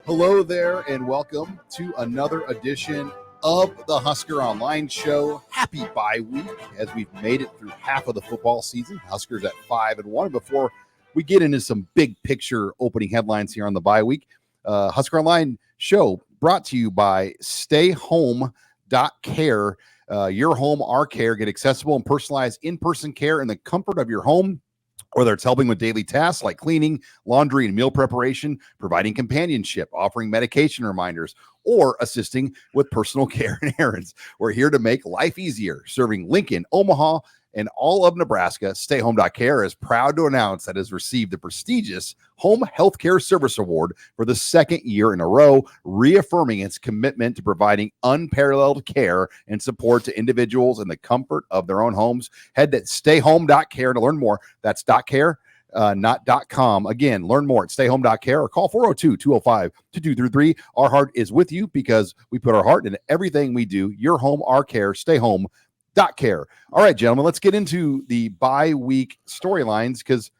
Hello there, and welcome to another edition of the Husker Online Show. Happy bye week as we've made it through half of the football season. Huskers at 5-1. Before we get into some big picture opening headlines here on the bye week, Husker Online Show brought to you by StayHome.Care. Your home, our care. Get accessible and personalized in-person care in the comfort of your home. Whether it's helping with daily tasks like cleaning, laundry, and meal preparation, providing companionship, offering medication reminders, or assisting with personal care and errands. We're here to make life easier. Serving Lincoln, Omaha, and all of Nebraska, StayHome.Care is proud to announce that it has received the prestigious Home Healthcare Service Award for the second year in a row, reaffirming its commitment to providing unparalleled care and support to individuals in the comfort of their own homes. Head to StayHome.Care to learn more. That's .care, not .com. Again, learn more at StayHome.Care or call 402-205-2233. Our heart is with you because we put our heart into everything we do. Your home, our care. StayHome.Care. All right, gentlemen, let's get into the bye week storylines because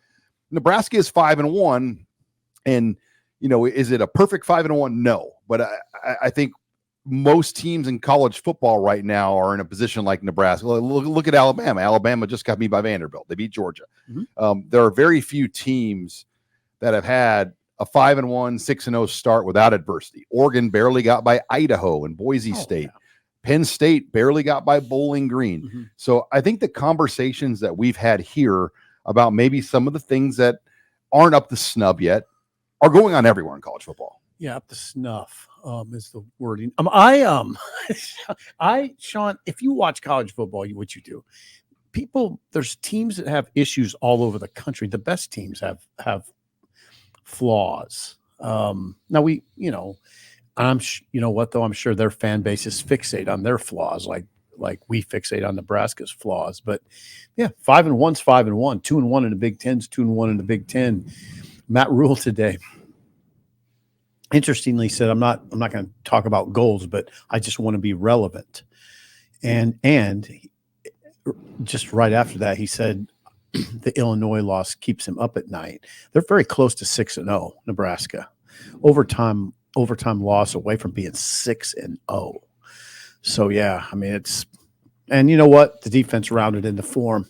Nebraska is 5-1, and is it a perfect 5-1? No, but I think most teams in college football right now are in a position like Nebraska. Look at Alabama. Alabama just got beat by Vanderbilt. They beat Georgia. Mm-hmm. There are very few teams that have had a 5-1, 6-0 start without adversity. Oregon barely got by Idaho and Boise State. Yeah. Penn State barely got by Bowling Green. Mm-hmm. So I think the conversations that we've had here about maybe some of the things that aren't up to snub yet are going on everywhere in college football. Yeah, up to snuff is the wording. Sean, if you watch college football, what you do, there's teams that have issues all over the country. The best teams have flaws. Now I'm sure their fan bases fixate on their flaws like we fixate on Nebraska's flaws. But yeah, 5-1's 5-1, 2-1 in the Big Ten's 2-1 in the Big Ten. Matt Rhule today, interestingly, said, I'm not going to talk about goals, but I just want to be relevant. And just right after that, he said the Illinois loss keeps him up at night. They're very close to 6-0, Nebraska. Overtime loss away from being 6-0. So yeah, I mean and you know what? The defense rounded into form,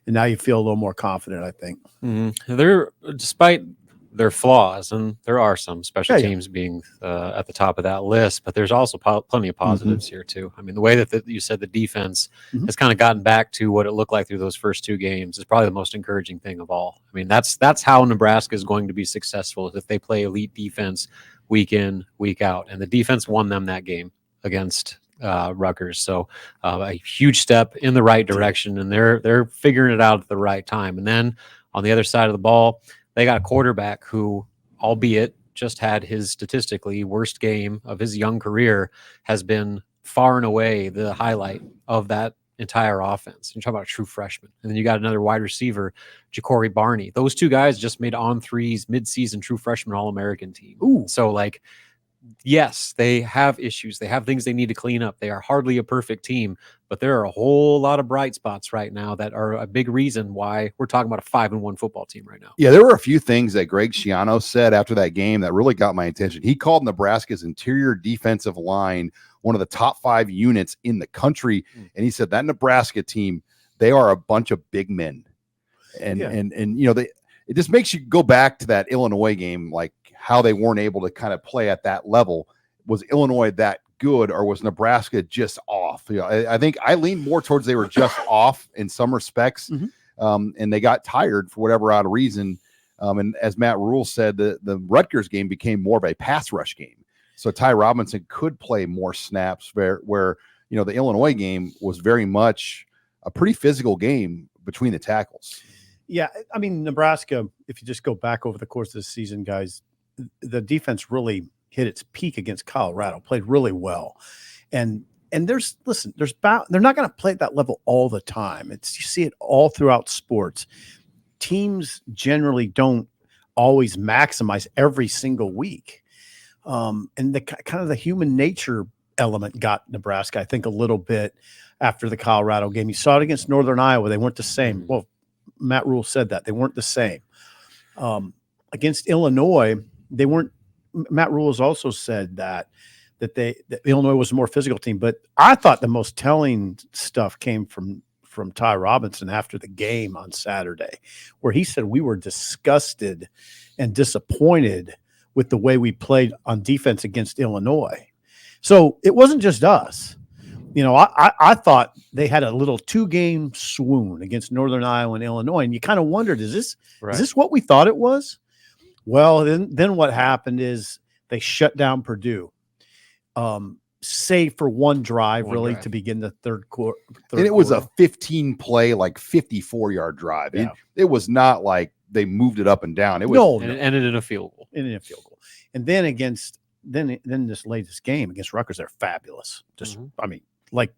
and now you feel a little more confident, I think. Mm-hmm. They're, despite their flaws, and there are some special teams being at the top of that list, but there's also plenty of positives here too. I mean, the way that you said the defense has kind of gotten back to what it looked like through those first two games is probably the most encouraging thing of all. I mean, that's how Nebraska is going to be successful, is if they play elite defense week in, week out. And the defense won them that game against Rutgers. So a huge step in the right direction, and they're figuring it out at the right time. And then on the other side of the ball, they got a quarterback who, albeit just had his statistically worst game of his young career, has been far and away the highlight of that entire offense. You talk about a true freshman. And then you got another wide receiver, Ja'Cory Barney. those two guys just made On3's midseason true freshman All-American team. Ooh. So yes, they have issues. They have things they need to clean up. They are hardly a perfect team, but there are a whole lot of bright spots right now that are a big reason why we're talking about a 5-1 football team right now. Yeah, there were a few things that Greg Schiano said after that game that really got my attention. He called Nebraska's interior defensive line one of the top 5 units in the country. And he said that Nebraska team, they are a bunch of big men. And it just makes you go back to that Illinois game, like how they weren't able to kind of play at that level. Was Illinois that good, or was Nebraska just off? I think I lean more towards they were just off in some respects. And they got tired for whatever odd reason. And as Matt Rhule said, the Rutgers game became more of a pass rush game. So Ty Robinson could play more snaps where the Illinois game was very much a pretty physical game between the tackles. Yeah, I mean, Nebraska, if you just go back over the course of the season, guys, the defense really hit its peak against Colorado, played really well. And they're not going to play at that level all the time. You see it all throughout sports. Teams generally don't always maximize every single week. And the kind of the human nature element got Nebraska, I think, a little bit after the Colorado game. You saw it against Northern Iowa. They weren't the same. Well, Matt Rhule said that. They weren't the same. Against Illinois, they weren't Matt Rhule has also said that Illinois was a more physical team. But I thought the most telling stuff came from Ty Robinson after the game on Saturday, where he said we were disgusted and disappointed with the way we played on defense against Illinois. So it wasn't just us. I thought they had a little 2-game swoon against Northern Iowa and Illinois, and you kind of wondered, is this what we thought it was? Well, then what happened is they shut down Purdue, save for one drive to begin the third quarter. And it was a 15-play, like 54-yard drive. Yeah. It was not like they moved it up and down. It was it ended in a field goal. And then then this latest game against Rutgers, they're fabulous.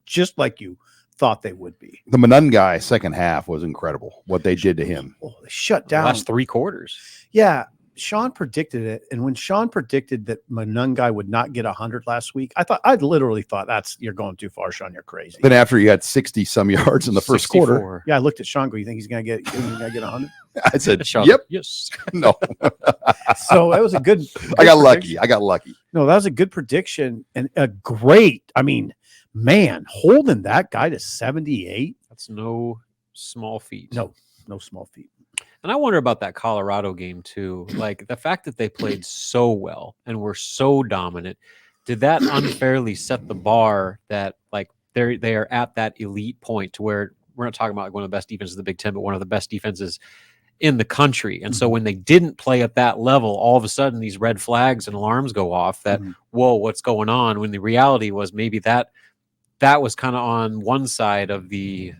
Just like you thought they would be. The Manun guy second half was incredible. What they did to him. Oh, they shut down the last 3 quarters. Yeah. Sean predicted it, and when Sean predicted that Manun guy would not get 100 last week, I literally thought you're going too far, Sean. You're crazy. Then after he had 60 some yards in the first 64. quarter, yeah, I looked at Sean. Go, you think he's gonna get 100? I said, Sean, "Yep, yes." no." So that was a good. I got lucky. No, that was a good prediction and a great. I mean, man, holding that guy to 78. That's no small feat. No small feat. And I wonder about that Colorado game too. Like the fact that they played so well and were so dominant, did that unfairly set the bar that like they are at that elite point to where we're not talking about like one of the best defenses of the Big Ten, but one of the best defenses in the country. And so when they didn't play at that level, all of a sudden these red flags and alarms go off that, whoa, what's going on? When the reality was maybe that was kind of on one side of the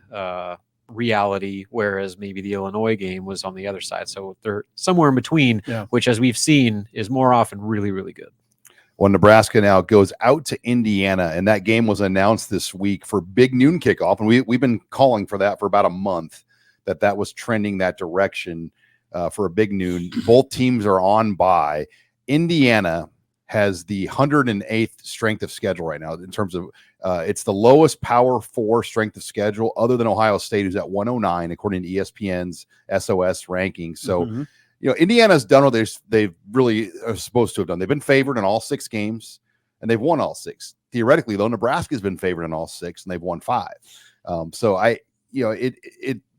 reality, whereas maybe the Illinois game was on the other side. So they're somewhere in between, which as we've seen is more often really, really good. Well, Nebraska now goes out to Indiana, and that game was announced this week for big noon kickoff. And we've been calling for that for about a month, that was trending that direction for a big noon. Both teams are on bye. Indiana has the 108th strength of schedule right now in terms of it's the lowest Power 4 strength of schedule other than Ohio State, who's at 109 according to ESPN's SOS rankings. So, Indiana's done what they've really are supposed to have done. They've been favored in all 6 games, and they've won all 6. Theoretically, though, Nebraska's been favored in all 6, and they've won 5.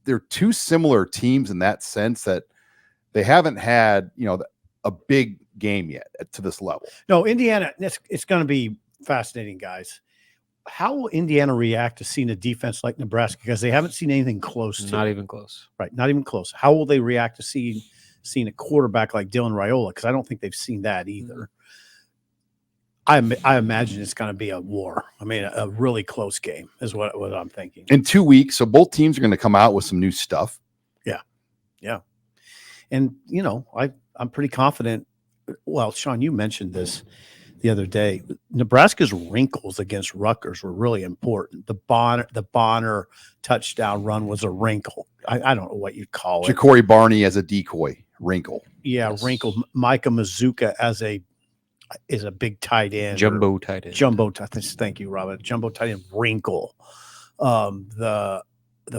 They're two similar teams in that sense that they haven't had, a big game yet to this level. No, Indiana, it's going to be fascinating, guys. How will Indiana react to seeing a defense like Nebraska? Because they haven't seen anything close to Not it. even close. Right, not even close. How will they react to seeing a quarterback like Dylan Raiola? Because I don't think they've seen that either. I imagine it's going to be a war. I mean, a really close game is what I'm thinking. In 2 weeks, so both teams are going to come out with some new stuff. Yeah. And, I'm pretty confident. Well, Sean, you mentioned this the other day. Nebraska's wrinkles against Rutgers were really important. The Bonner touchdown run was a wrinkle. I don't know what you'd call it. Ja'Cory Barney as a decoy wrinkle. Yeah, yes. Wrinkle. Micah Mazuka is a big tight end. Jumbo tight end. Thank you, Robert. Jumbo tight end wrinkle. The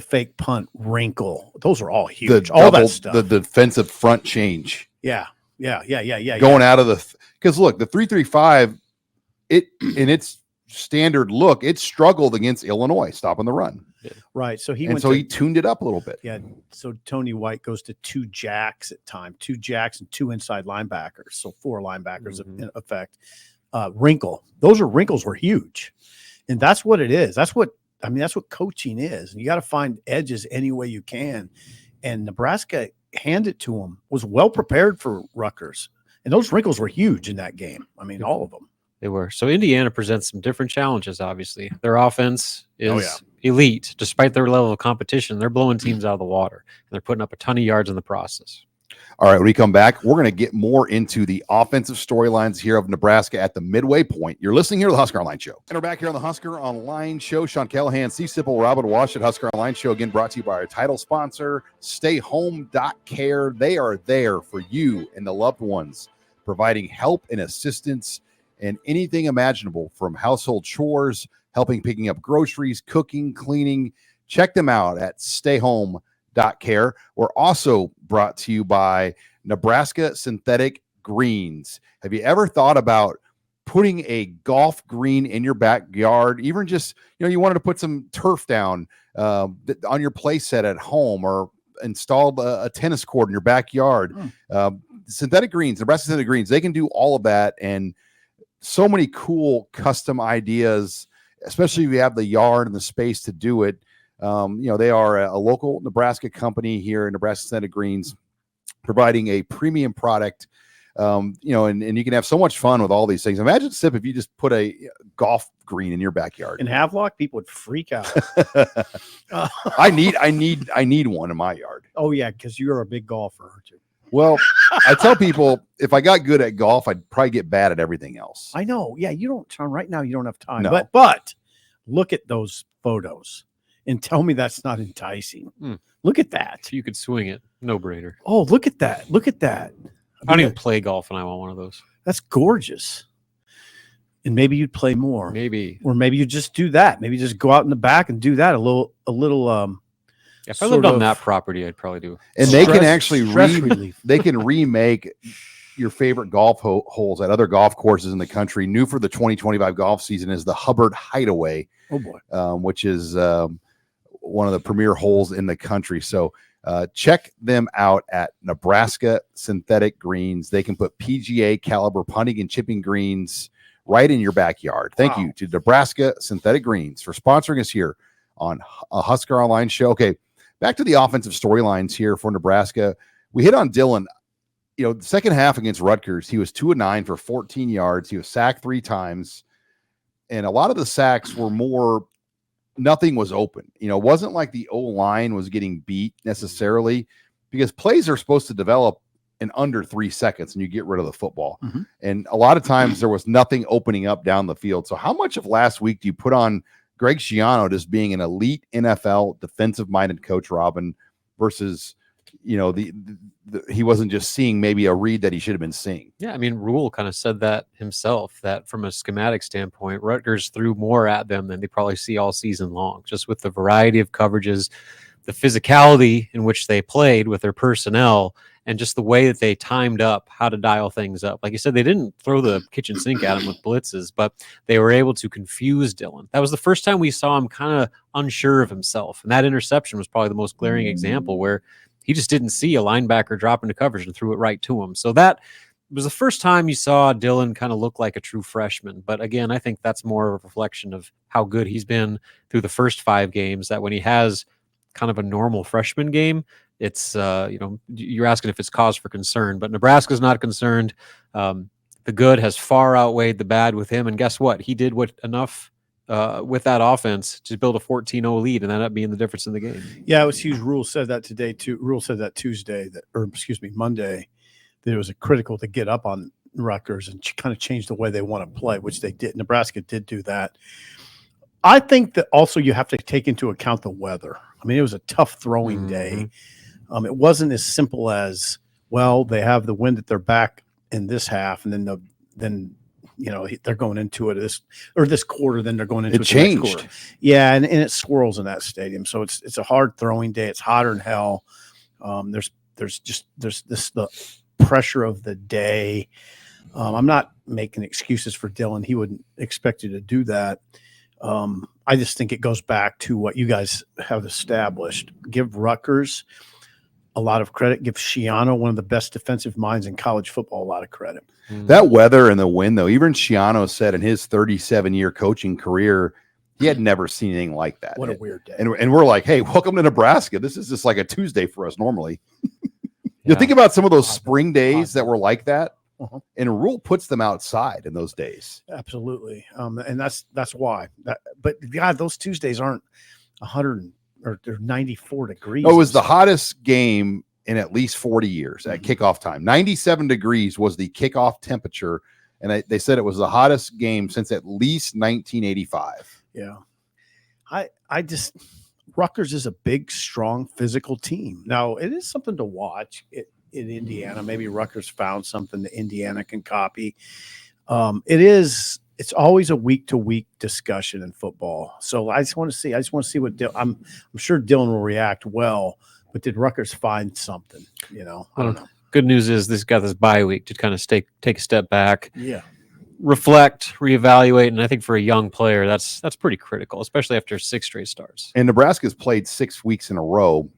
fake punt wrinkle. Those are all huge. That stuff. The defensive front change. Yeah. Going out of because look, the 3-3-5, in its standard look, it struggled against Illinois stopping the run. Right. So he tuned it up a little bit. Yeah. So Tony White goes to 2 jacks at time, 2 jacks and 2 inside linebackers. So 4 linebackers in effect. Wrinkle. Those wrinkles were huge. And that's what it is. That's what coaching is. And you got to find edges any way you can. And Nebraska handed to them, was well prepared for Rutgers. And those wrinkles were huge in that game. I mean, all of them. They were. So Indiana presents some different challenges, obviously. Their offense is elite. Despite their level of competition, they're blowing teams out of the water. And they're putting up a ton of yards in the process. All right, when we come back, we're going to get more into the offensive storylines here of Nebraska at the midway point. You're listening here to the Husker Online Show. And we're back here on the Husker Online Show. Sean Callahan, C. Sipple, Robin Wash at Husker Online Show. Again, brought to you by our title sponsor, StayHome.Care. They are there for you and the loved ones, providing help and assistance and anything imaginable from household chores, helping picking up groceries, cooking, cleaning. Check them out at StayHome.Care. We're also brought to you by Nebraska Synthetic Greens. Have you ever thought about putting a golf green in your backyard? Even just, you wanted to put some turf down on your play set at home, or installed a tennis court in your backyard. Synthetic greens, Nebraska synthetic greens, they can do all of that, and so many cool custom ideas, especially if you have the yard and the space to do it. They are a local Nebraska company here in Nebraska Synthetic Greens, providing a premium product. And you can have so much fun with all these things. Imagine, Sip, if you just put a golf green in your backyard. In Havelock, people would freak out. I need one in my yard. Oh yeah, because you're a big golfer, aren't you? Well, I tell people if I got good at golf, I'd probably get bad at everything else. I know. Yeah, you don't, Sean. Right now, you don't have time. No. But look at those photos and tell me that's not enticing. Look at that. You could swing it. No brainer. Oh, look at that. Look at that. I don't even play golf, and I want one of those. That's gorgeous. And maybe you'd play more. Maybe. Or maybe you just do that. Maybe just go out in the back and do that. A little if I lived on that property, I'd probably do. And they can actually relief. They can remake your favorite golf holes at other golf courses in the country. New for the 2025 golf season is the Hubbard Hideaway. Oh boy. Which is one of the premier holes in the country. So check them out at Nebraska Synthetic Greens. They can put PGA-caliber punting and chipping greens right in your backyard. Thank you to Nebraska Synthetic Greens for sponsoring us here on a Husker Online show. Okay, back to the offensive storylines here for Nebraska. We hit on Dylan. The second half against Rutgers, he was 2 of 9 for 14 yards. He was sacked 3 times. And a lot of the sacks were more, nothing was open. It wasn't like the O-line was getting beat necessarily, because plays are supposed to develop in under 3 seconds and you get rid of the football. And a lot of times there was nothing opening up down the field. So how much of last week do you put on Greg Schiano just being an elite NFL defensive-minded coach, Robin, versus, he wasn't just seeing maybe a read that he should have been seeing? Yeah, I mean, Rhule kind of said that himself, that from a schematic standpoint, Rutgers threw more at them than they probably see all season long, just with the variety of coverages, the physicality in which they played with their personnel, and just the way that they timed up how to dial things up. Like you said, they didn't throw the kitchen sink at him with blitzes, but they were able to confuse Dylan. That was the first time we saw him kind of unsure of himself. And that interception was probably the most glaring example, where he just didn't see a linebacker drop into coverage and threw it right to him. So that was the first time you saw Dylan kind of look like a true freshman. But again, I think that's more of a reflection of how good he's been through the first 5 games, that when he has kind of a normal freshman game, it's, you're asking if it's cause for concern, but Nebraska's not concerned. The good has far outweighed the bad with him. And guess what? He did enough with that offense to build a 14-0 lead, and that ended up being the difference in the game. Yeah, it was huge. Rhule said that today too. Rhule said that Monday, that it was critical to get up on Rutgers and kind of change the way they want to play, which they did. Nebraska did do that. I think that also you have to take into account the weather. I mean, it was a tough throwing day. It wasn't as simple as, well, they have the wind at their back in this half, and then they're going into it this quarter, then they're going into it changed. The next quarter. Yeah, and it swirls in that stadium, so it's a hard throwing day. It's hotter than hell. There's the pressure of the day. I'm not making excuses for Dylan. He wouldn't expect you to do that. I just think it goes back to what you guys have established. Give Rutgers a lot of credit. Give Schiano, one of the best defensive minds in college football, a lot of credit. That weather and the wind, though, even Schiano said in his 37-year coaching career, he had never seen anything like that. What a weird day. And we're like, hey, welcome to Nebraska. This is just like a Tuesday for us normally. You think about some of those spring days that were like that. And Rhule puts them outside in those days. Absolutely. And that's why. But God, those Tuesdays aren't 100 or they're 94 degrees. Oh, it was the hottest game in at least 40 years at kickoff time. 97 degrees was the kickoff temperature. And they said it was the hottest game since at least 1985. Yeah. Rutgers is a big, strong, physical team. Now, it is something to watch in Indiana. Maybe Rutgers found something that Indiana can copy. It's always a week-to-week discussion in football. So I just want to see what I'm sure Dylan will react well, but did Rutgers find something? I don't know. good news is this got this bye week to kind of take a step back, reflect, reevaluate, and I think for a young player, that's pretty critical, especially after 6 straight starts. And Nebraska's played 6 weeks in a row.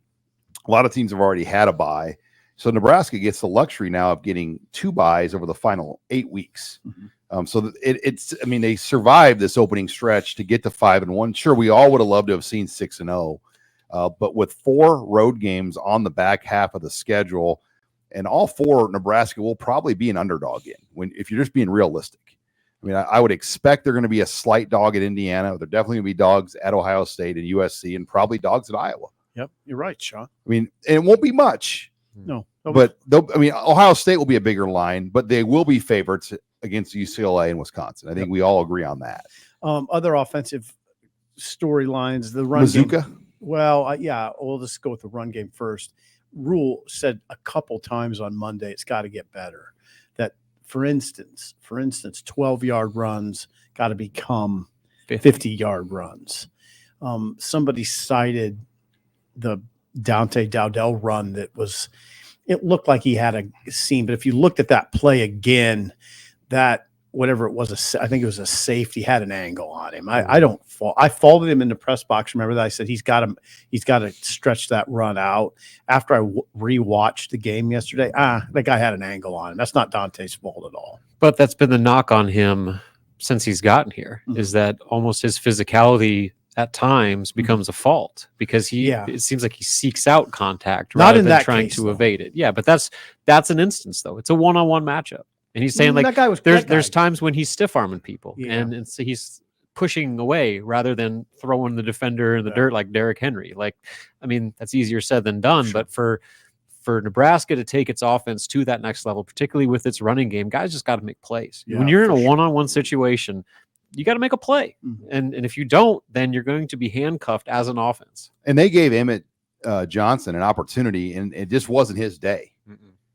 A lot of teams have already had a bye. So Nebraska gets the luxury now of getting 2 byes over the final 8 weeks. So they survived this opening stretch to get to 5-1. Sure, we all would have loved to have seen 6-0, but with 4 road games on the back half of the schedule, and all 4 Nebraska will probably be an underdog in. If you're just being realistic, I mean, I would expect they're going to be a slight dog at Indiana. They're definitely going to be dogs at Ohio State and USC, and probably dogs at Iowa. Yep, you're right, Sean. I mean, and it won't be much. No, but Ohio State will be a bigger line, but they will be favorites against UCLA and Wisconsin. I think we all agree on that. Other offensive storylines, the run Bazooka? game. Well, we'll just go with the run game first. Rhule said a couple times on Monday, it's got to get better. That, for instance, 12-yard runs got to become 50-yard runs. Somebody cited the Dante Dowdell run it looked like he had a seam, but if you looked at that play again, that whatever it was, I think it was a safety, had an angle on him. I faulted him in the press box. Remember that I said he's got to stretch that run out. After I rewatched the game yesterday, that guy had an angle on him. That's not Dante's fault at all. But that's been the knock on him since he's gotten here, is that almost his physicality at times becomes a fault, because it seems like he seeks out contact rather than trying to evade it. Yeah, but that's an instance though. It's a one-on-one matchup, and he's saying there's times when he's stiff arming people, and so he's pushing away rather than throwing the defender in the dirt like Derrick Henry. Like, I mean, that's easier said than done. Sure. But for Nebraska to take its offense to that next level, particularly with its running game, guys just got to make plays. When you're in a one-on-one situation, you got to make a play. And if you don't, then you're going to be handcuffed as an offense. And they gave Emmett Johnson an opportunity, and it just wasn't his day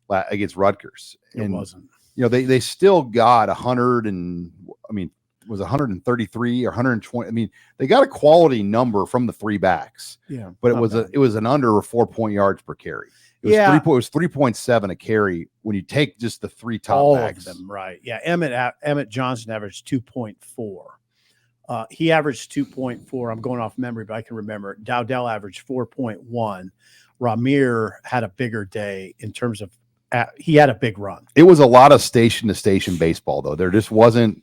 against Rutgers. It wasn't. They still got 133 or 120. I mean, they got a quality number from the 3 backs. Yeah. But it was an under 4 yards per carry. It was 3.7 a carry when you take just the 3 top backs. All of them, right? Yeah, Emmett Johnson averaged 2.4. He averaged 2.4. I'm going off memory, but I can remember it. Dowdell averaged 4.1. Ramir had a bigger day in terms of he had a big run. It was a lot of station-to-station baseball, though. There just wasn't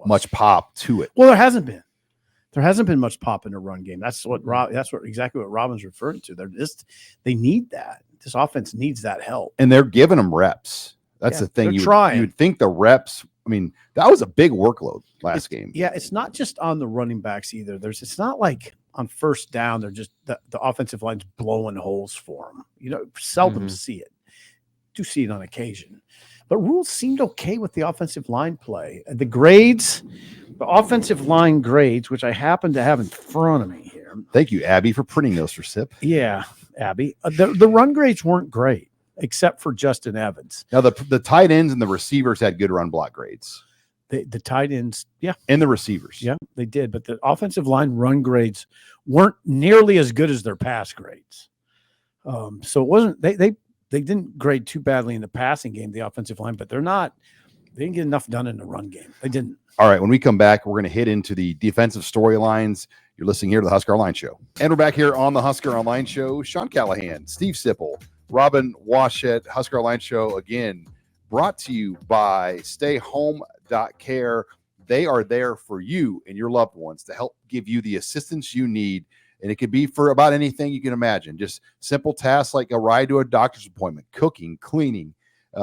much pop to it. Well, there hasn't been. There hasn't been much pop in the run game. That's exactly what Robin's referring to. They need that. This offense needs that help. And they're giving them reps. That's the thing. You would think the reps, I mean, that was a big workload last game. Yeah, it's not just on the running backs either. It's not like on first down, they're just the offensive line's blowing holes for them. Seldom see it. Do see it on occasion. But Rhule seemed okay with the offensive line play. The grades, the offensive line grades, which I happen to have in front of me here. Thank you, Abby, for printing those for SIP. Yeah, Abby. The run grades weren't great, except for Justin Evans. Now, the tight ends and the receivers had good run block grades. The tight ends, and the receivers. Yeah, they did. But the offensive line run grades weren't nearly as good as their pass grades. So it wasn't they didn't grade too badly in the passing game, the offensive line, but they didn't get enough done in the run game. They didn't. All right, when we come back, we're going to hit into the defensive storylines. You're listening here to the Husker Online Show. And we're back here on the Husker Online Show. Sean Callahan, Steve Sipple, Robin Washett, Husker Online Show, again, brought to you by StayHome.Care. They are there for you and your loved ones to help give you the assistance you need. And it could be for about anything you can imagine. Just simple tasks like a ride to a doctor's appointment, cooking, cleaning,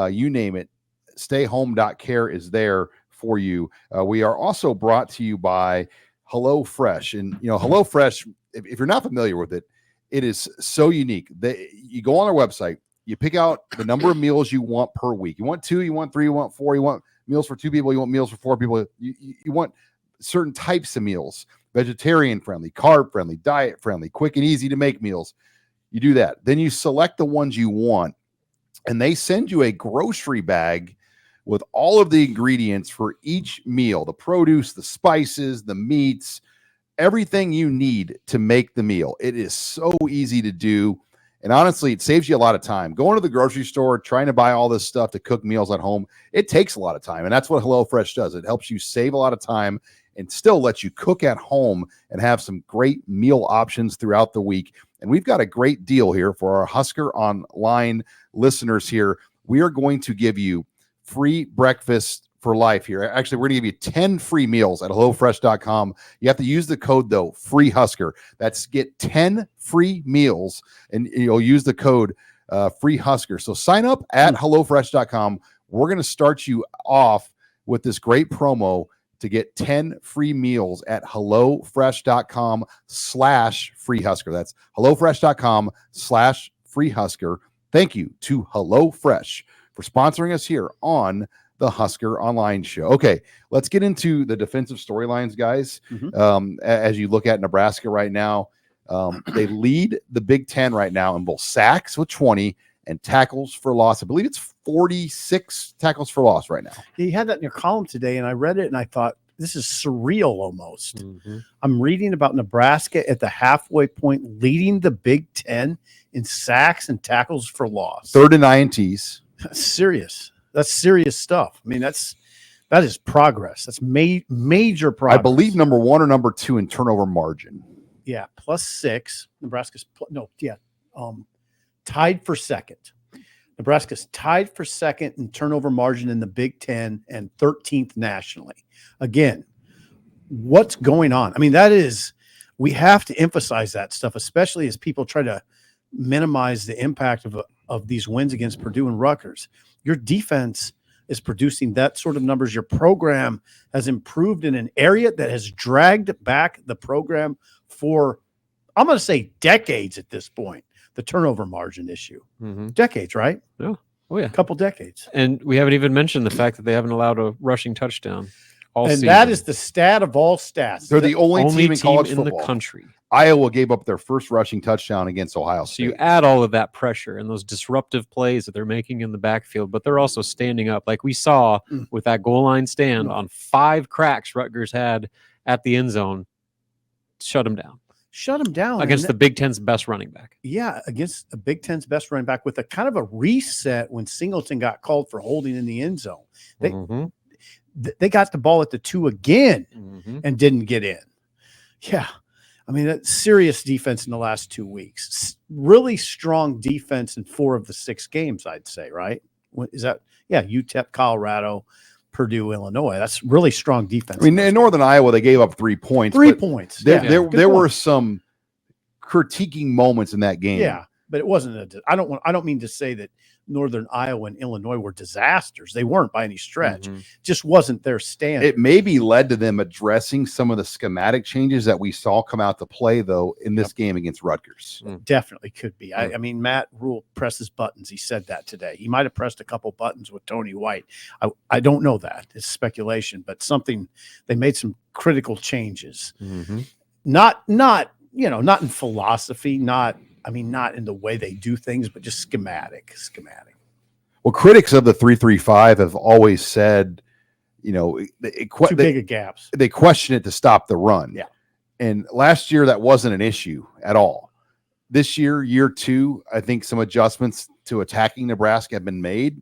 you name it. StayHome.Care is there for you. We are also brought to you by HelloFresh. And, HelloFresh, if you're not familiar with it, it is so unique. You go on their website, you pick out the number of meals you want per week. You want 2, you want 3, you want 4, you want meals for 2 people, you want meals for 4 people. You want certain types of meals. Vegetarian friendly, carb friendly, diet friendly, quick and easy to make meals. You do that. Then you select the ones you want, and they send you a grocery bag with all of the ingredients for each meal, the produce, the spices, the meats, everything you need to make the meal. It is so easy to do. And honestly, it saves you a lot of time. Going to the grocery store, trying to buy all this stuff to cook meals at home, it takes a lot of time. And that's what HelloFresh does. It helps you save a lot of time and still lets you cook at home and have some great meal options throughout the week. And we've got a great deal here for our Husker Online listeners here. We are going to give you free breakfast for life here. Actually, we're going to give you 10 free meals at HelloFresh.com. You have to use the code, though, Free Husker. That's get 10 free meals, and you'll use the code Free Husker. So sign up at HelloFresh.com. We're going to start you off with this great promo to get 10 free meals at HelloFresh.com/Free Husker. That's HelloFresh.com/Free Husker. Thank you to HelloFresh for sponsoring us here on the Husker Online Show. Okay, let's get into the defensive storylines, guys. As you look at Nebraska right now, they lead the Big Ten right now in both sacks with 20 and tackles for loss. I believe it's 46 tackles for loss right now. You had that in your column today, and I read it, and I thought, this is surreal almost. I'm reading about Nebraska at the halfway point, leading the Big Ten in sacks and tackles for loss. Third and INTs. That's serious. That's serious stuff. I mean, that is progress. That's major progress. I believe number 1 or number 2 in turnover margin. Yeah, +6. Nebraska's tied for second. Nebraska's tied for second in turnover margin in the Big Ten and 13th nationally. Again, what's going on? I mean, we have to emphasize that stuff, especially as people try to minimize the impact of these wins against Purdue and Rutgers. Your defense is producing that sort of numbers. Your program has improved in an area that has dragged back the program for, I'm going to say, decades at this point. The turnover margin issue. Decades, right? Yeah. Oh, yeah. A couple decades. And we haven't even mentioned the fact that they haven't allowed a rushing touchdown all season. And that is the stat of all stats. They're the only team in college football in the country. Iowa gave up their first rushing touchdown against Ohio State. So you add all of that pressure and those disruptive plays that they're making in the backfield, but they're also standing up. Like we saw with that goal line stand on 5 cracks Rutgers had at the end zone. Shut them down. Shut them down. Against the Big Ten's best running back. Yeah, against the Big Ten's best running back with a kind of a reset when Singleton got called for holding in the end zone. They got the ball at the 2 again and didn't get in. Yeah. I mean, that's serious defense in the last 2 weeks. Really strong defense in 4 of the 6 games, I'd say, right? Is that, UTEP, Colorado, Purdue, Illinois. That's really strong defense. I mean, in Northern Iowa, they gave up 3 points. 3 points. There were some critiquing moments in that game. Yeah, but it wasn't I don't mean to say that Northern Iowa and Illinois were disasters. They weren't by any stretch. Just wasn't their standard. It maybe led to them addressing some of the schematic changes that we saw come out to play, though, in this game against Rutgers. Definitely could be. I mean, Matt Rhule presses buttons. He said that today. He might have pressed a couple buttons with Tony White. I don't know that. It's speculation, but they made some critical changes. Not in philosophy, not in the way they do things, but just schematic. Well, critics of the 3-3-5 have always said, too big of gaps. They question it to stop the run. Yeah. And last year, that wasn't an issue at all. This year, year 2, I think some adjustments to attacking Nebraska have been made.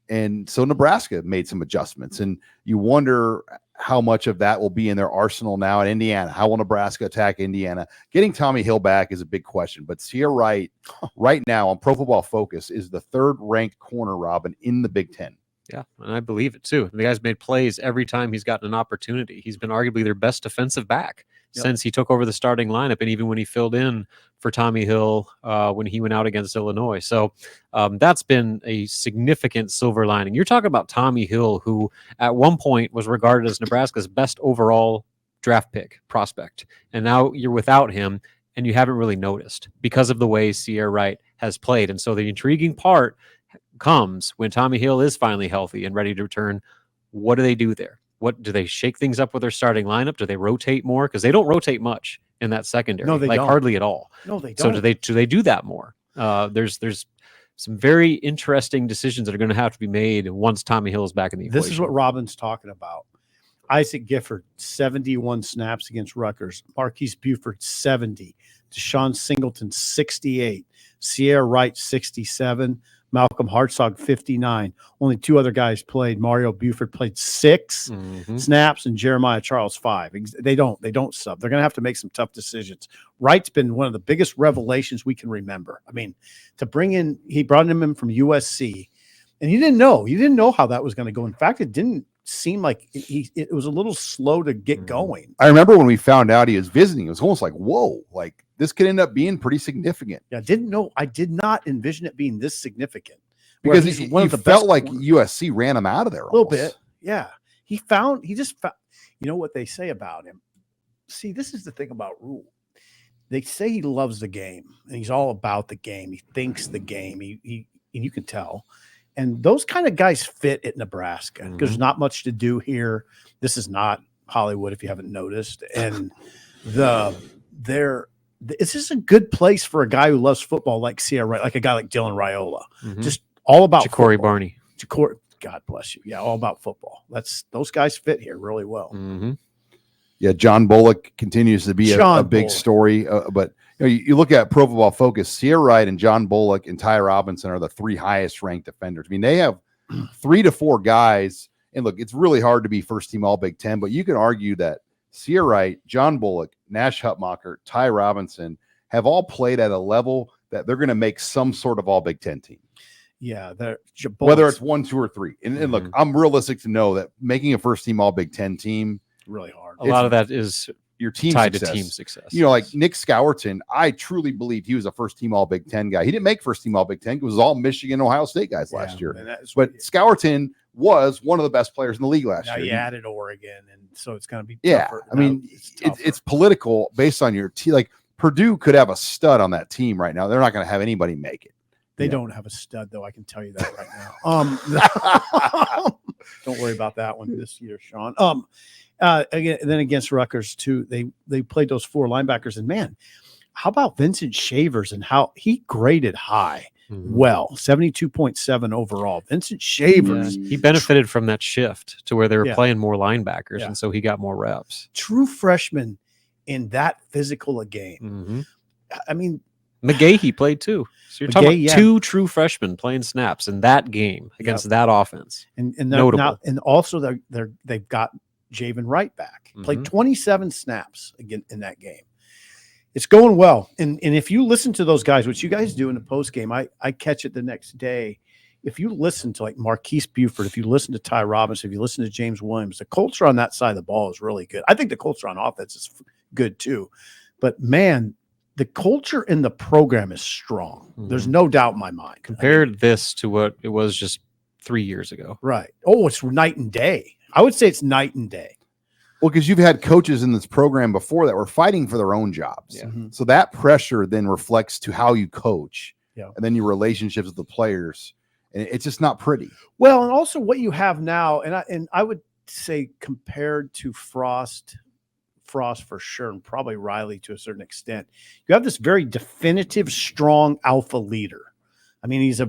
And so Nebraska made some adjustments. And you wonder how much of that will be in their arsenal now at Indiana. How will Nebraska attack Indiana? Getting Tommy Hill back is a big question. But Sierra Wright, right now on Pro Football Focus, is the 3rd-ranked corner, Robin, in the Big Ten. Yeah, and I believe it, too. The guy's made plays every time he's gotten an opportunity. He's been arguably their best defensive back since he took over the starting lineup, and even when he filled in for Tommy Hill when he went out against Illinois. So that's been a significant silver lining. You're talking about Tommy Hill, who at one point was regarded as Nebraska's best overall draft pick prospect, and now you're without him, and you haven't really noticed because of the way Sierra Wright has played. And so the intriguing part comes when Tommy Hill is finally healthy and ready to return. What do they do there? What do they shake things up with their starting lineup? Do they rotate more? Because they don't rotate much in that secondary. No, they don't. Hardly at all. No, they don't. So do they do that more? There's some very interesting decisions that are going to have to be made once Tommy Hill is back in the equation. This is what Robin's talking about. Isaac Gifford, 71 snaps against Rutgers. Marquise Buford, 70. Deshaun Singleton, 68. Sierra Wright, 67. Malcolm Hartzog, 59. Only 2 other guys played. Mario Buford played 6 snaps, and Jeremiah Charles 5. They don't sub. They're going to have to make some tough decisions. Wright's been one of the biggest revelations we can remember. I mean, he brought him in from USC, and you didn't know how that was going to go. In fact, it didn't seem like it was a little slow to get going. I remember when we found out he was visiting, it was almost like, whoa, like this could end up being pretty significant. Yeah, I did not envision it being this significant. Because he's one of the felt like USC ran him out of there a little bit. Yeah. He just found, you know what they say about him. See, this is the thing about Rhule. They say he loves the game and he's all about the game. He thinks the game. He and you can tell. And those kind of guys fit at Nebraska because there's not much to do here. This is not Hollywood, if you haven't noticed. And it's just a good place for a guy who loves football like Sierra Wright, like a guy like Dylan Raiola. Just all about Ja'Cory football. Barney. God bless you. Yeah, all about football. Those guys fit here really well. Yeah, John Bullock continues to be a big story. But you look at Pro Football Focus, Sierra Wright and John Bullock and Ty Robinson are the 3 highest ranked defenders. I mean, they have 3 to 4 guys. And look, it's really hard to be first team All Big Ten, but you can argue that Sierra Wright, John Bullock, Nash Hutmacher, Ty Robinson have all played at a level that they're going to make some sort of All Big Ten team. Yeah, whether it's 1, 2, or 3. And look, I'm realistic to know that making a first team All Big Ten team really hard. A lot of that is your team tied success. to team success. Like Nick Scourton, I truly believed he was a first team All Big Ten guy. He didn't make first team All Big Ten. It was all Michigan, Ohio State guys last year. But Scourton was one of the best players in the league last year. He added Oregon, and so it's going to be tougher. I mean, it's political based on your team. Like Purdue could have a stud on that team right now. They're not going to have anybody make it. They don't have a stud, though. I can tell you that right now. Don't worry about that one this year, Sean. Again, then against Rutgers too, they played those 4 linebackers, and man, how about Vincent Shavers and how he graded high? Well, 72.7 overall. Vincent Shavers, he benefited from that shift to where they were playing more linebackers, and so he got more reps. True freshman in that physical a game. I mean, McGahee played too. So you're talking about 2 true freshmen playing snaps in that game against that offense. And notable. And also they've got Javen Wright back. Played 27 snaps again in that game. It's going well. And if you listen to those guys, which you guys do in the post game, I catch it the next day. If you listen to like Marquise Buford, if you listen to Ty Robinson, if you listen to James Williams, the culture on that side of the ball is really good. I think the culture on offense is good too. But man, the culture in the program is strong. There's no doubt in my mind. Compared this to what it was just 3 years ago. Right. Oh, it's night and day. I would say it's night and day. Well, because you've had coaches in this program before that were fighting for their own jobs. Yeah. So that pressure then reflects to how you coach and then your relationships with the players. And it's just not pretty. Well, and also what you have now, and I would say compared to Frost for sure, and probably Riley to a certain extent, you have this very definitive, strong alpha leader. I mean, he's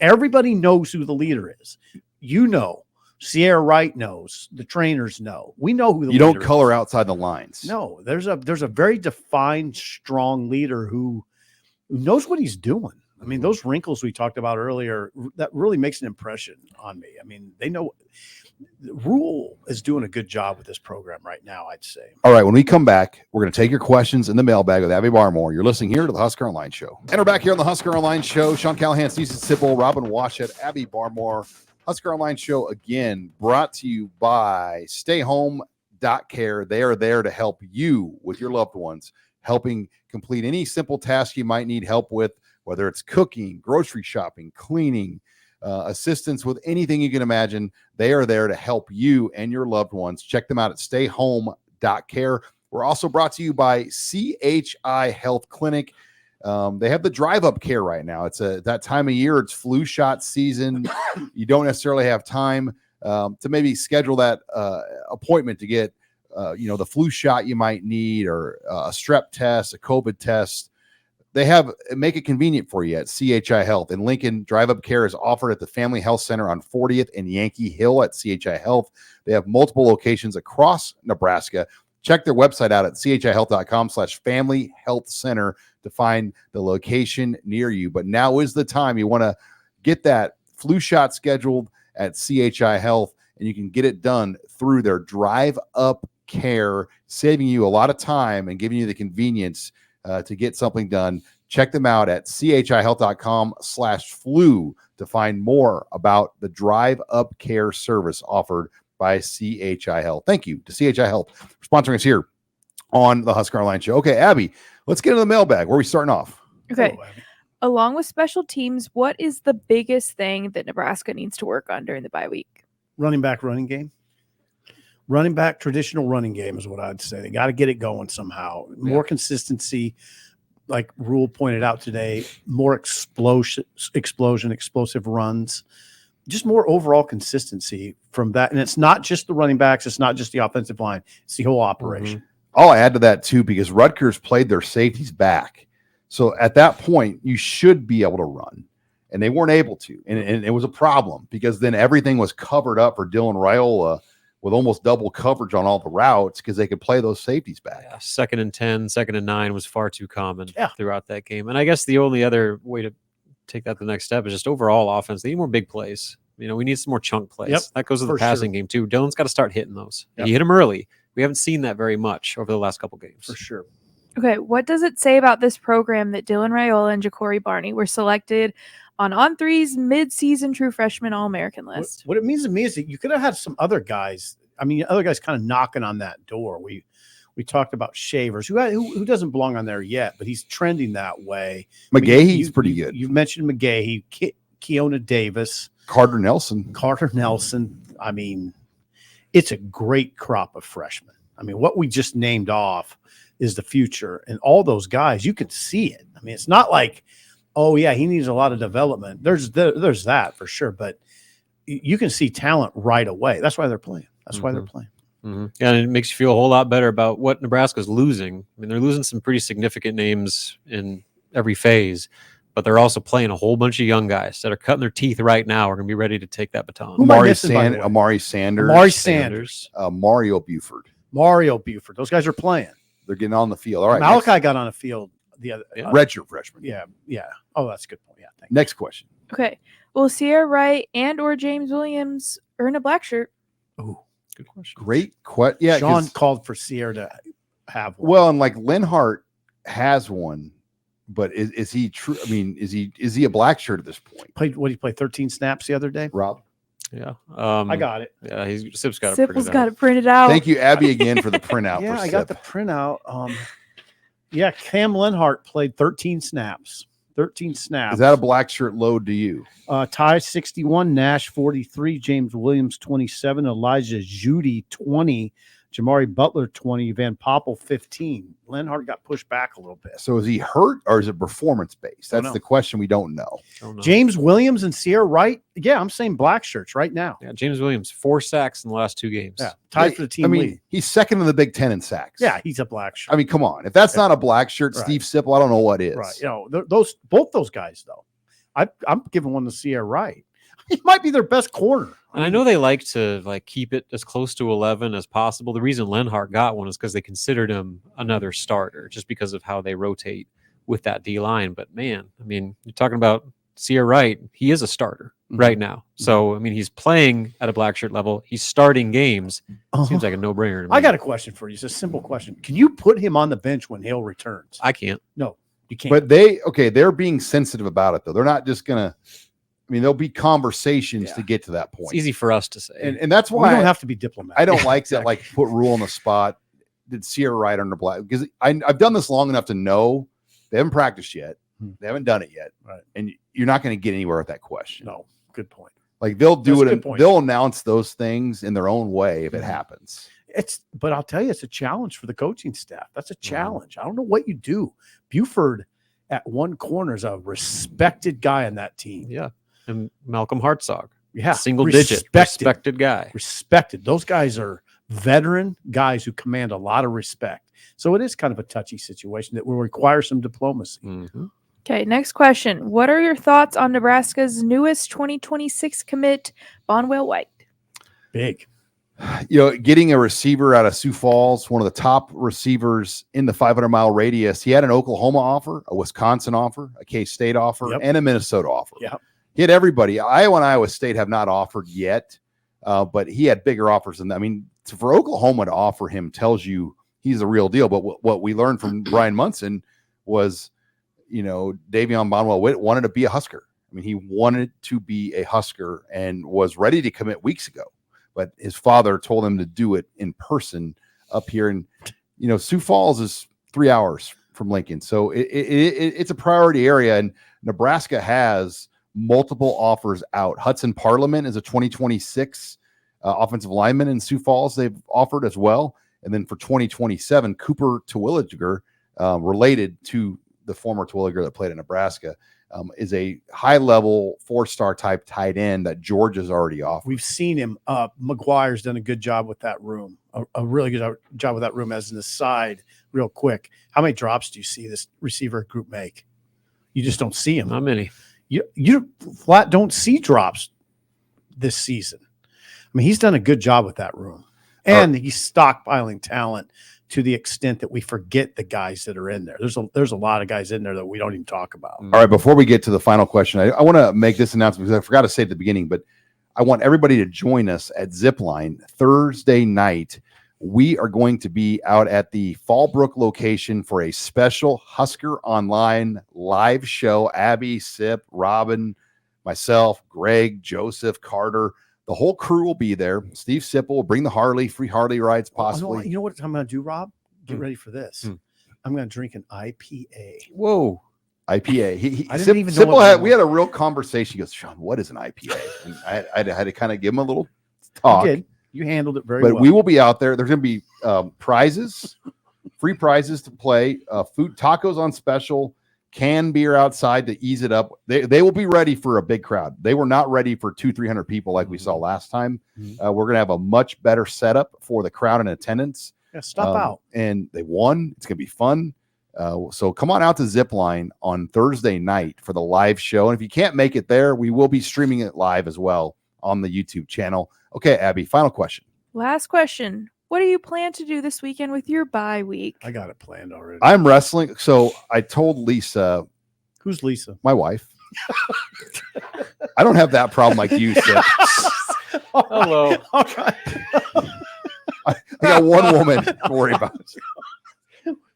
everybody knows who the leader is. Sierra Wright knows, the trainers know. We know who the leader is. You don't color outside the lines. No, there's a very defined, strong leader who knows what he's doing. I mean, those wrinkles we talked about earlier, that really makes an impression on me. I mean, they know Rhule is doing a good job with this program right now, I'd say. All right, when we come back, we're going to take your questions in the mailbag with Abby Barmore. You're listening here to the Husker Online Show. And we're back here on the Husker Online Show. Sean Callahan, Stephen Sipple, Robin Washut, Abby Barmore. Husker Online Show, again, brought to you by StayHome.Care. They are there to help you with your loved ones, helping complete any simple task you might need help with, whether it's cooking, grocery shopping, cleaning, assistance with anything you can imagine. They are there to help you and your loved ones. Check them out at StayHome.Care. We're also brought to you by CHI Health Clinic. They have the drive-up care right now. It's that time of year. It's flu shot season. You don't necessarily have time to maybe schedule that appointment to get the flu shot you might need, or a strep test, a COVID test. they make it convenient for you at CHI Health. In Lincoln, drive-up care is offered at the Family Health Center on 40th and Yankee Hill at CHI Health. They have multiple locations across Nebraska. Check their website out at chihealth.com/family health center to find the location near you. But now is the time you want to get that flu shot scheduled at CHI Health, and you can get it done through their drive-up care, saving you a lot of time and giving you the convenience to get something done. Check them out at chihealth.com/flu to find more about the drive-up care service offered by CHI Health. Thank you to CHI Health for sponsoring us here on the Husker Online Show. Okay, Abby, let's get into the mailbag. Where are we starting off? Okay. Along with special teams, what is the biggest thing that Nebraska needs to work on during the bye week? Running back traditional running game is what I'd say. They got to get it going somehow. More consistency, like Rhule pointed out today, more explosive runs, just more overall consistency from that. And it's not just the running backs. It's not just the offensive line. It's the whole operation. I'll add to that too, because Rutgers played their safeties back. So at that point, you should be able to run. And they weren't able to. And it was a problem because then everything was covered up for Dylan Rhule with almost double coverage on all the routes because they could play those safeties back. Yeah, 2nd and 10, 2nd and 9 was far too common throughout that game. And I guess the only other way to take that to the next step is just overall offense. They need more big plays. You know, we need some more chunk plays. That goes with the passing game too. Dylan's got to start hitting those. You hit them early. We haven't seen that very much over the last couple games. For sure. Okay, what does it say about this program that Dylan Rhule and Ja'Cory Barney were selected on On3's mid-season true freshman All-American list? What it means to me is that you could have had some other guys. I mean, other guys kind of knocking on that door. We talked about Shavers, who doesn't belong on there yet, but he's trending that way. McGahee's pretty good. You mentioned McGahee, Keona Davis, Carter Nelson. I mean, it's a great crop of freshmen. I mean, what we just named off is the future, and all those guys, you can see it. I mean, it's not like, oh yeah, he needs a lot of development. There's that for sure, but you can see talent right away. That's why they're playing. Yeah, and it makes you feel a whole lot better about what Nebraska's losing. I mean, they're losing some pretty significant names in every phase, but they're also playing a whole bunch of young guys that are cutting their teeth right now. Are going to be ready to take that baton. Amari Sanders, Mario Buford. Those guys are playing. They're getting on the field. All right. Malachi got on the field the other redshirt freshman. Yeah. Oh, that's a good point. Yeah. Next question. Okay. Will Sierra Wright and or James Williams earn a black shirt? Oh, good question. Great question. Yeah. Sean called for Sierra to have one. Well, and like Lenhart has one, but is he true? I mean, is he a black shirt at this point? What did he play? 13 snaps the other day? Rob? Yeah. I got it. Yeah, Sip's got it printed out. Thank you, Abby, again for the printout. Yeah, for I got the printout. Cam Lenhart played 13 snaps. 13 snaps. Is that a black shirt load to you? Ty 61, Nash 43, James Williams 27, Elijah Judy 20, Jamari Butler 20, Van Poppel 15. Lenhart got pushed back a little bit. So is he hurt or is it performance based? That's the question we don't know. James Williams and Sierra Wright. Yeah, I'm saying black shirts right now. Yeah, James Williams 4 sacks in the last 2 games. Yeah, tied for the team lead. He's second in the Big Ten in sacks. Yeah, he's a black shirt. I mean, come on. If that's not a black shirt, Steve Sipple, I don't know what is. Right. You know, both those guys though. I'm giving one to Sierra Wright. He might be their best corner. And I know they like to keep it as close to 11 as possible. The reason Lenhart got one is because they considered him another starter, just because of how they rotate with that D line. But man, I mean, you're talking about Sierra Wright. He is a starter right now. So I mean, he's playing at a black shirt level. He's starting games. Seems like a no brainer to me. I got a question for you. It's a simple question. Can you put him on the bench when Hale returns? I can't. No, you can't. But they're being sensitive about it though. They're not just gonna. I mean, there'll be conversations to get to that point. It's easy for us to say. And that's why we don't have to be diplomatic. I don't like that, put Rhule on the spot. Did Sierra Wright under black? Because I've done this long enough to know they haven't practiced yet. They haven't done it yet. Right. And you're not going to get anywhere with that question. No, good point. Like they'll do it. They'll announce those things in their own way if it happens. But I'll tell you, it's a challenge for the coaching staff. That's a challenge. I don't know what you do. Buford at one corner is a respected guy on that team. Yeah. And Malcolm Hartzog. Yeah. Single digit. Respected guy. Respected. Those guys are veteran guys who command a lot of respect. So it is kind of a touchy situation that will require some diplomacy. Mm-hmm. Okay, next question. What are your thoughts on Nebraska's newest 2026 commit, Bonwell White? Big. Getting a receiver out of Sioux Falls, one of the top receivers in the 500-mile radius. He had an Oklahoma offer, a Wisconsin offer, a K-State offer, and a Minnesota offer. Yep. He had everybody. Iowa and Iowa State have not offered yet, but he had bigger offers than that. I mean, for Oklahoma to offer him tells you he's a real deal. But what we learned from Brian Munson was, Davion Bonwell wanted to be a Husker. I mean, he wanted to be a Husker and was ready to commit weeks ago. But his father told him to do it in person up here. And, Sioux Falls is 3 hours from Lincoln. So it's a priority area. And Nebraska has multiple offers out. Hudson Parliament is a 2026 offensive lineman in Sioux Falls. They've offered as well. And then for 2027, Cooper Terwilliger, related to the former Terwilliger that played in Nebraska, is a high-level 4-star type tight end that Georgia's already offered. We've seen him. McGuire's done a good job with that room, a really good job with that room. As an aside, real quick, how many drops do you see this receiver group make? You just don't see him. Not many. You flat don't see drops this season. I mean, he's done a good job with that room. And he's stockpiling talent to the extent that we forget the guys that are in there. There's a lot of guys in there that we don't even talk about. All right, before we get to the final question, I want to make this announcement because I forgot to say at the beginning, but I want everybody to join us at Zipline Thursday night. We are going to be out at the Fallbrook location for a special Husker Online live show. Abby, Sip, Robin, myself, Greg, Joseph, Carter. The whole crew will be there. Steve Sipple will bring the Harley, free Harley rides possibly. You know what I'm going to do, Rob? Get ready for this. I'm going to drink an IPA. Whoa. IPA. I didn't even know we had a real conversation. He goes, Sean, what is an IPA? And I had to kind of give him a little talk. You did. You handled it very well. But we will be out there. There's going to be prizes, free prizes to play, food, tacos on special, canned beer outside to ease it up. They will be ready for a big crowd. They were not ready for 200-300 people like we saw last time. We're going to have a much better setup for the crowd in attendance. Yeah, stop out. And they won. It's going to be fun. So come on out to Zipline on Thursday night for the live show. And if you can't make it there, we will be streaming it live as well on the YouTube channel. Okay, Abby, final question. Last question. What do you plan to do this weekend with your bye week? I got it planned already. I'm wrestling. So I told Lisa. Who's Lisa? My wife. I don't have that problem like you said. Hello. Okay. I got one woman to worry about.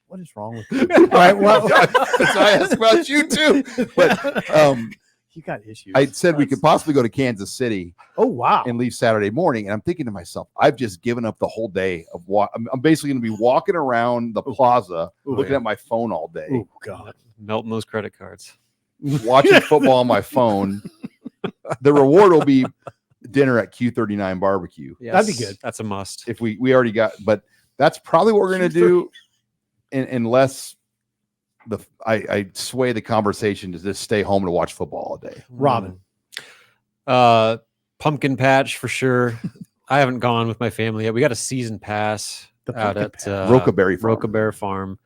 What is wrong with you? All right. Well, I asked about you too. But you got issues. I said we could possibly go to Kansas City. Oh, wow. And leave Saturday morning. And I'm thinking to myself, I've just given up the whole day of I'm basically going to be walking around the plaza, looking at my phone all day. Oh, God. Melting those credit cards. Watching football on my phone. The reward will be dinner at Q39 barbecue. Yes, that'd be good. That's a must. If we already got, but that's probably what we're going to do unless I sway the conversation to just stay home to watch football all day. Robin. Pumpkin patch for sure. I haven't gone with my family yet. We got a season pass out at Rocaberry Farm.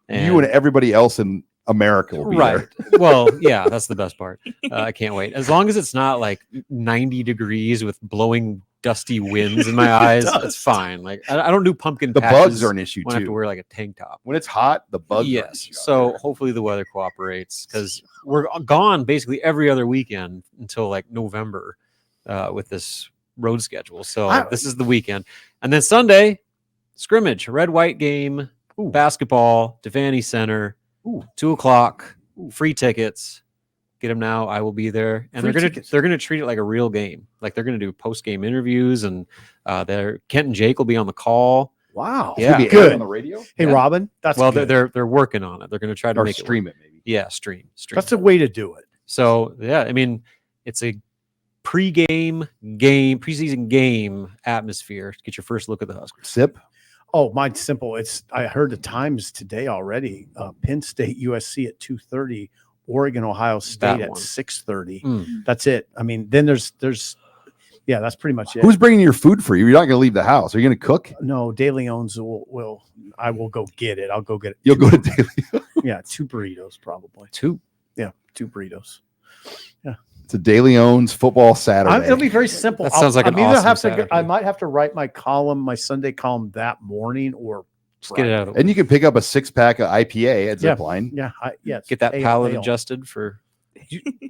And you and everybody else in America will be there. Well, yeah, that's the best part. I can't wait. As long as it's not like 90 degrees with blowing dusty winds in my eyes, it's fine. Like I don't do pumpkin the patches bugs are an issue when too. I have to wear like a tank top. When it's hot, the bugs are an issue. So hopefully the weather cooperates because we're gone basically every other weekend until like November with this road schedule. So this is the weekend. And then Sunday, scrimmage, red-white game, basketball, Devaney Center, 2:00, free tickets. Get them now. I will be there, and they're gonna treat it like a real game. Like they're gonna do post-game interviews, and Kent and Jake will be on the call. Wow, yeah, good on the radio. Hey, yeah. Robin, that's good. They're working on it. They're gonna try to make stream it maybe. Yeah, stream. That's a way to do it. So yeah, I mean, it's a preseason game atmosphere. Get your first look at the Huskers. Sip. Oh, mine's simple. I heard the times today already. Penn State, USC at 2:30. Oregon, Ohio State at 6:30. That's it. I mean, then there's Yeah, that's pretty much it. Who's bringing your food for you? You're not going to leave the house. Are you going to cook? No, Daily Owns will. I will go get it. I'll go get it. You'll go to Daily. Yeah, 2 burritos probably. 2. Yeah, 2 burritos. Yeah. It's a Daily Owns football Saturday. It'll be very simple. That sounds like an awesome Saturday. I might have to write my Sunday column that morning, or Just get it out of the way. And you can pick up a 6-pack of IPA at Zipline. Yeah, Get that palate ale. adjusted for.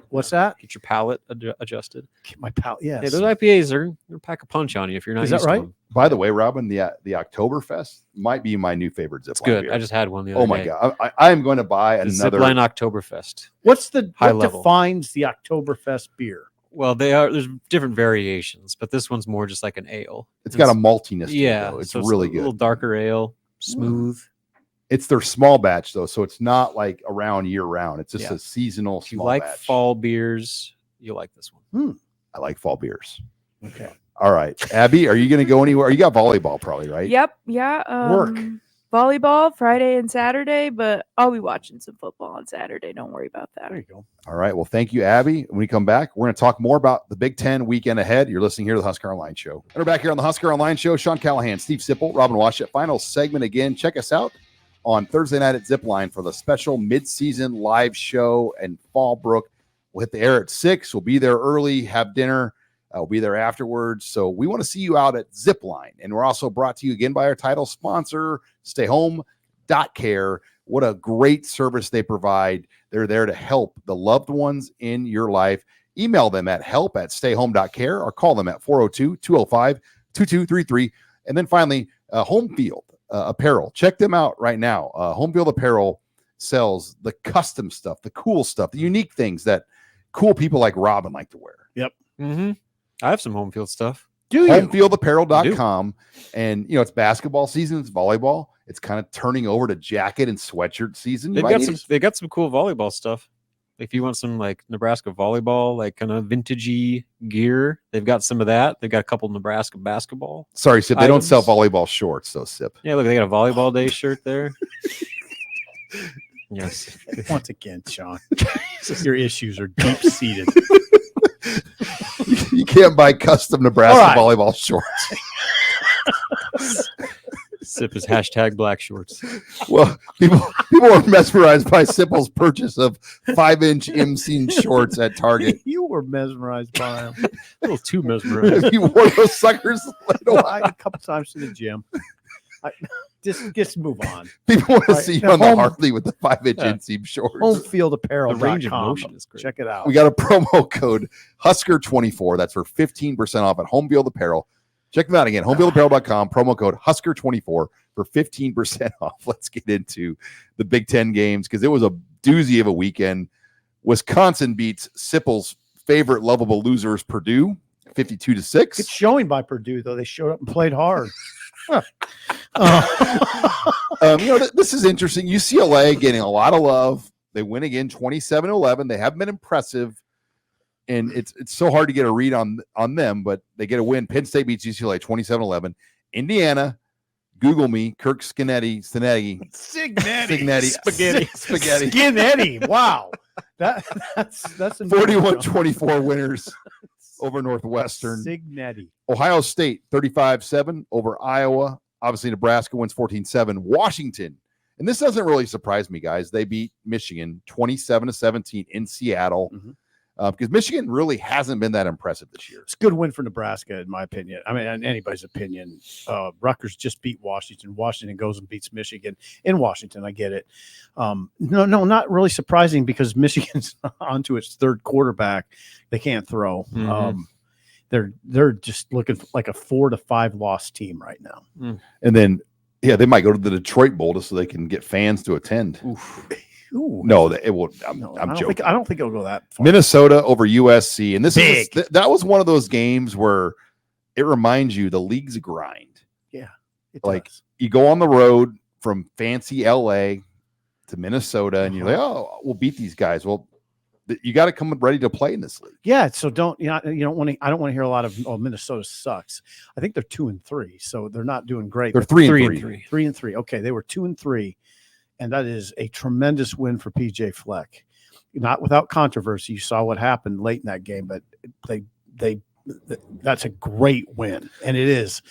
What's that? Get your palate adjusted. Get my palate. Yes. Yeah, those IPAs are gonna pack a punch on you if you're not. Is that used right? To them. By the way, Robin, the Oktoberfest might be my new favorite Zipline It's good. beer. I just had one the other Oh my day. god! I am going to buy The another. Zipline Oktoberfest. What level. defines the Oktoberfest beer? Well, there's different variations, but this one's more just like an ale. It's got a maltiness. To yeah, it, though. It's so really a good. little darker ale, smooth. It's their small batch though, so it's not like around year round. It's just Yeah. a seasonal If you small like batch. fall beers, you'll like this one. I like fall beers. Okay. All right, Abby, are you going to go anywhere? You got volleyball probably, right? Yep. Yeah. Work. Volleyball Friday and Saturday, but I'll be watching some football on Saturday. Don't worry about that. There you go. All right. Well, thank you, Abby. When we come back, we're going to talk more about the Big Ten weekend ahead. You're listening here to the Husker Online Show. And we're back here on the Husker Online Show. Sean Callahan, Steve Sipple, Robin Washut. Final segment again. Check us out on Thursday night at Zipline for the special mid-season live show in Fallbrook. We'll hit the air at 6. We'll be there early, have dinner. We'll be there afterwards. So we want to see you out at Zipline. And we're also brought to you again by our title sponsor, StayHome.Care. What a great service they provide. They're there to help the loved ones in your life. Email them at help@stayhome.care or call them at 402-205-2233. And then finally, Home Field Apparel. Check them out right now. Home Field Apparel sells the custom stuff, the cool stuff, the unique things that cool people like Robin like to wear. Mm-hmm. I have some home field stuff. Do you? Homefieldapparel.com. And, it's basketball season. It's volleyball. It's kind of turning over to jacket and sweatshirt season. They got some cool volleyball stuff. If you want some like Nebraska volleyball, like kind of vintagey gear, they've got some of that. They've got a couple Nebraska basketball. Sorry, Sip. They don't sell items. volleyball shorts, though, Sip. Yeah, look, they got a volleyball day shirt there. Yes. Once again, Sean, your issues are deep seated. You can't buy custom Nebraska volleyball shorts. Sip is hashtag black shorts. Well, people are mesmerized by Sipple's purchase of 5-inch inseam shorts at Target. You were mesmerized by them. A little too mesmerized. Have you wore those suckers? A couple times to the gym. Just move on. People want to see you on the Home- Harley with the 5-inch inseam shorts. Homefieldapparel.com. The range of motion is great. Check it out. We got a promo code Husker24. That's for 15% off at Home Field Apparel. Check them out again. Homefieldapparel.com. Promo code Husker24 for 15% off. Let's get into the Big Ten games because it was a doozy of a weekend. Wisconsin beats Sipple's favorite lovable losers, Purdue, 52-6. Good showing by Purdue, though. They showed up and played hard. This is interesting. UCLA getting a lot of love. They win again 27-11. They haven't been impressive. And it's so hard to get a read on them, but they get a win. Penn State beats UCLA 27-11. Indiana, Google me, Kirk Spaghetti. Wow. That's 41-24 winners over Northwestern. Signetti. Ohio State 35-7 over Iowa. Obviously, Nebraska wins 14-7. Washington, and this doesn't really surprise me, guys. They beat Michigan 27-17 in Seattle. Mhm. Because Michigan really hasn't been that impressive this year. It's a good win for Nebraska, in my opinion. I mean, in anybody's opinion. Rutgers just beat Washington. Washington goes and beats Michigan in Washington. I get it. No, not really surprising because Michigan's onto its third quarterback. They can't throw. Mhm. They're just looking like a 4-5 loss team right now. And then, they might go to the Detroit Bowl just so they can get fans to attend. Ooh. No, it will. I'm I joking. don't think it'll go that far. Minnesota over USC, and this is Big. that was one of those games where it reminds you the league's a grind. It like, does. You go on the road from fancy LA to Minnesota, and you're like, oh, we'll beat these guys. Well, you got to come ready to play in this league. Yeah, so I don't want to hear a lot of Minnesota sucks. I think they're 2-3, so they're not doing great. They're but 3-3. 3-3. Okay, they were 2-3, and that is a tremendous win for PJ Fleck. Not without controversy. You saw what happened late in that game, but they that's a great win. And it's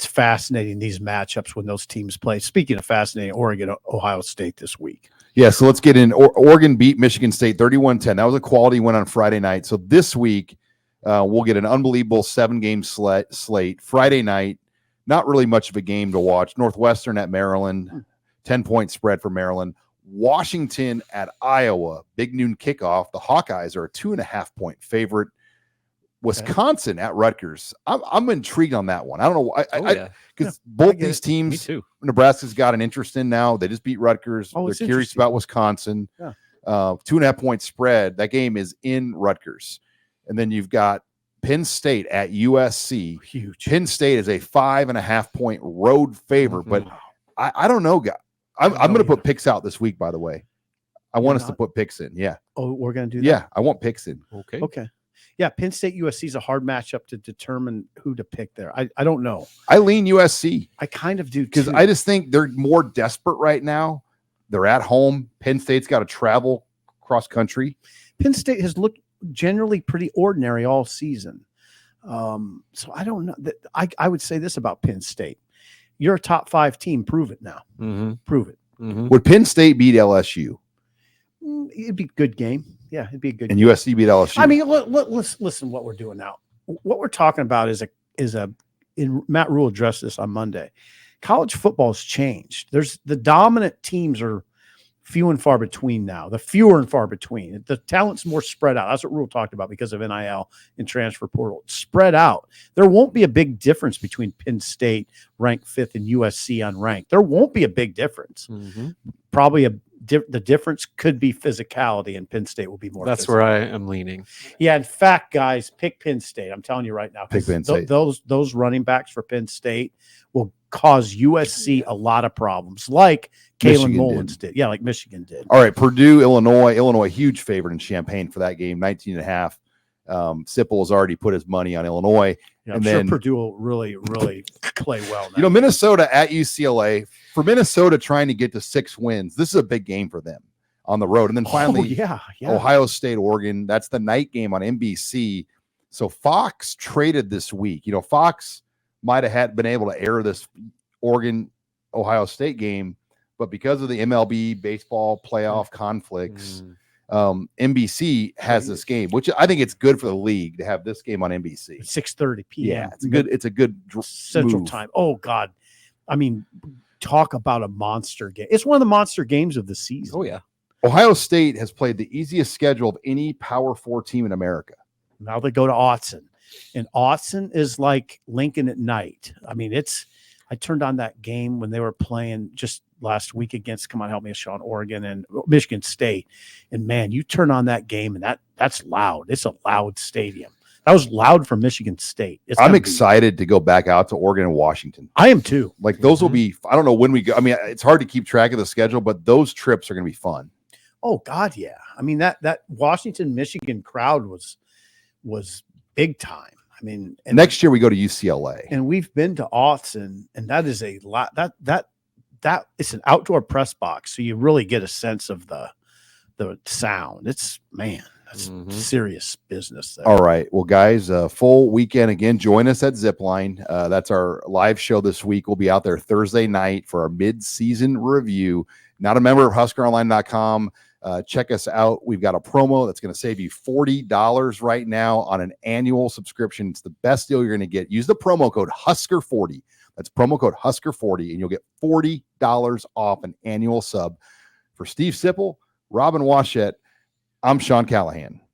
fascinating, these matchups when those teams play. Speaking of fascinating, Oregon, Ohio State this week. Yeah, so let's get in. Oregon beat Michigan State 31-10. That was a quality win on Friday night. So this week, we'll get an unbelievable 7-game slate. Friday night, not really much of a game to watch. Northwestern at Maryland, 10-point spread for Maryland. Washington at Iowa, big noon kickoff. The Hawkeyes are a 2.5-point favorite. Wisconsin at Rutgers. I'm intrigued on that one. I don't know. Because both these teams, Me too. Nebraska's got an interest in now. They just beat Rutgers. They're curious about Wisconsin. Yeah. 2.5-point spread. That game is in Rutgers. And then you've got Penn State at USC. Huge. Penn State is a 5.5-point road favorite, but I don't know, guys. I'm going to put picks out this week, by the way. I want us to put picks in. Yeah. Oh, we're going to do that? Yeah, I want picks in. Okay. Yeah, Penn State USC is a hard matchup to determine who to pick there. I don't know. I lean USC. I kind of do because I just think they're more desperate right now. They're at home. Penn State's got to travel cross country. Penn State has looked generally pretty ordinary all season. So I don't know. I would say this about Penn State. You're a top 5 team. Prove it now. Prove it. Would Penn State beat LSU? It'd be a good game. Yeah, it'd be a good and game. USC beat LSU. I mean, let's listen what we're doing now. What we're talking about is Matt Rhule addressed this on Monday. College football has changed. There's the dominant teams are few and far between now. The fewer and far between. The talent's more spread out. That's what Rhule talked about because of NIL and transfer portal. It's spread out. There won't be a big difference between Penn State ranked 5th and USC unranked. There won't be a big difference. Probably the difference could be physicality, and Penn State will be more. That's physical. where I am leaning. Yeah, in fact, guys, pick Penn State. I'm telling you right now. Pick Penn State. Those running backs for Penn State will cause USC a lot of problems, like Kalen Mullins did. Yeah, like Michigan did. All right, Purdue, Illinois, huge favorite in Champaign for that game, 19.5. Sipple has already put his money on Illinois. Yeah, I'm sure Purdue will really, really play well now. Minnesota at UCLA. For Minnesota trying to get to 6 wins, this is a big game for them on the road. And then finally, Ohio State, Oregon. That's the night game on NBC. So Fox traded this week. Fox might have been able to air this Oregon-Ohio State game, but because of the MLB baseball playoff conflicts, NBC has this game, which I think it's good for the league to have this game on NBC. 6:30 p.m. Yeah, it's a good Central move. Time. Oh God, I mean, talk about a monster game. It's one of the monster games of the season. Oh yeah. Ohio State has played the easiest schedule of any Power 4 team in America. Now they go to Autzen, and Autzen is like Lincoln at night. I mean, I turned on that game when they were playing just last week against, come on, help me, Sean, Oregon and Michigan State. And man, you turn on that game and that's loud. It's a loud stadium. That was loud for Michigan State. I'm excited to go back out to Oregon and Washington. I am too. Like those will be, I don't know when we go. I mean, it's hard to keep track of the schedule, but those trips are going to be fun. Oh God. Yeah. I mean, that Washington, Michigan crowd was big time. I mean, and next year we go to UCLA, and we've been to Autzen, and that is a lot. That it's an outdoor press box, so you really get a sense of the sound. It's that's serious business there. All right, well, guys, full weekend again. Join us at Zipline. That's our live show this week. We'll be out there Thursday night for our mid-season review. Not a member of HuskerOnline.com. Check us out. We've got a promo that's going to save you $40 right now on an annual subscription. It's the best deal you're going to get. Use the promo code Husker40. That's promo code Husker40, and you'll get $40 off an annual sub. For Steve Sipple, Robin Washett, I'm Sean Callahan.